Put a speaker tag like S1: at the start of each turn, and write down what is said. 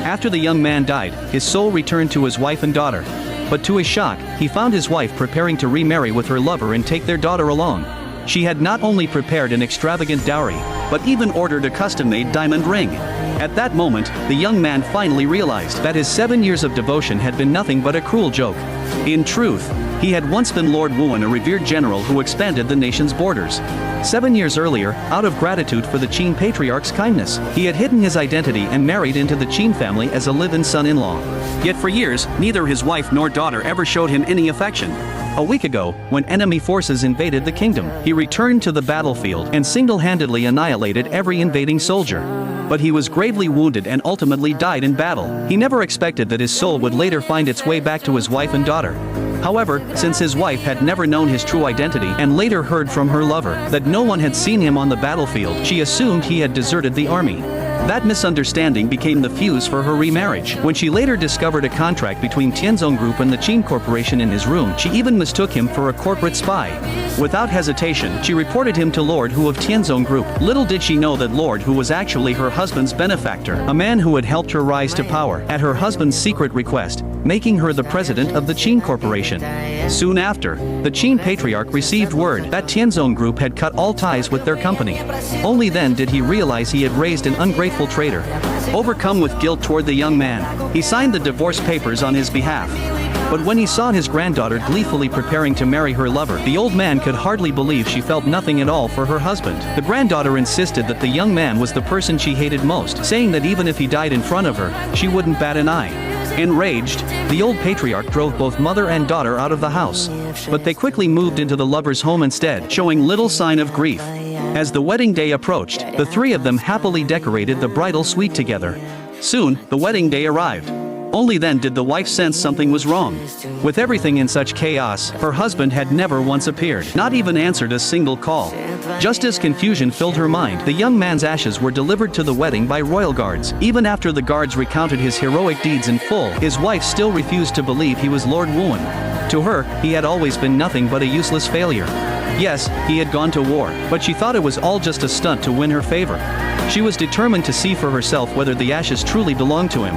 S1: After the young man died, his soul returned to his wife and daughter. But to his shock, he found his wife preparing to remarry with her lover and take their daughter along. She had not only prepared an extravagant dowry, but even ordered a custom-made diamond ring. At that moment, the young man finally realized that his 7 years of devotion had been nothing but a cruel joke. In truth, he had once been Lord Wuan, a revered general who expanded the nation's borders. 7 years earlier, out of gratitude for the Qin patriarch's kindness, he had hidden his identity and married into the Qin family as a live-in son-in-law. Yet for years, neither his wife nor daughter ever showed him any affection. A week ago, when enemy forces invaded the kingdom, he returned to the battlefield and single-handedly annihilated every invading soldier. But he was gravely wounded and ultimately died in battle. He never expected that his soul would later find its way back to his wife and daughter. However, since his wife had never known his true identity and later heard from her lover that no one had seen him on the battlefield, she assumed he had deserted the army. That misunderstanding became the fuse for her remarriage. When she later discovered a contract between Tianzong Group and the Qin Corporation in his room, she even mistook him for a corporate spy. Without hesitation, she reported him to Lord Hu of Tianzong Group. Little did she know that Lord Hu was actually her husband's benefactor, a man who had helped her rise to power at her husband's secret request, making her the president of the Qin Corporation. Soon after, the Qin patriarch received word that Tianzong Group had cut all ties with their company. Only then did he realize he had raised an ungrateful traitor. Overcome with guilt toward the young man, he signed the divorce papers on his behalf. But when he saw his granddaughter gleefully preparing to marry her lover, the old man could hardly believe she felt nothing at all for her husband. The granddaughter insisted that the young man was the person she hated most, saying that even if he died in front of her, she wouldn't bat an eye. Enraged, the old patriarch drove both mother and daughter out of the house. But they quickly moved into the lover's home instead, showing little sign of grief. As the wedding day approached, the three of them happily decorated the bridal suite together. Soon, the wedding day arrived. Only then did the wife sense something was wrong. With everything in such chaos, her husband had never once appeared, not even answered a single call. Just as confusion filled her mind, the young man's ashes were delivered to the wedding by royal guards. Even after the guards recounted his heroic deeds in full, his wife still refused to believe he was Lord Wuan. To her, he had always been nothing but a useless failure. Yes, he had gone to war, but she thought it was all just a stunt to win her favor. She was determined to see for herself whether the ashes truly belonged to him.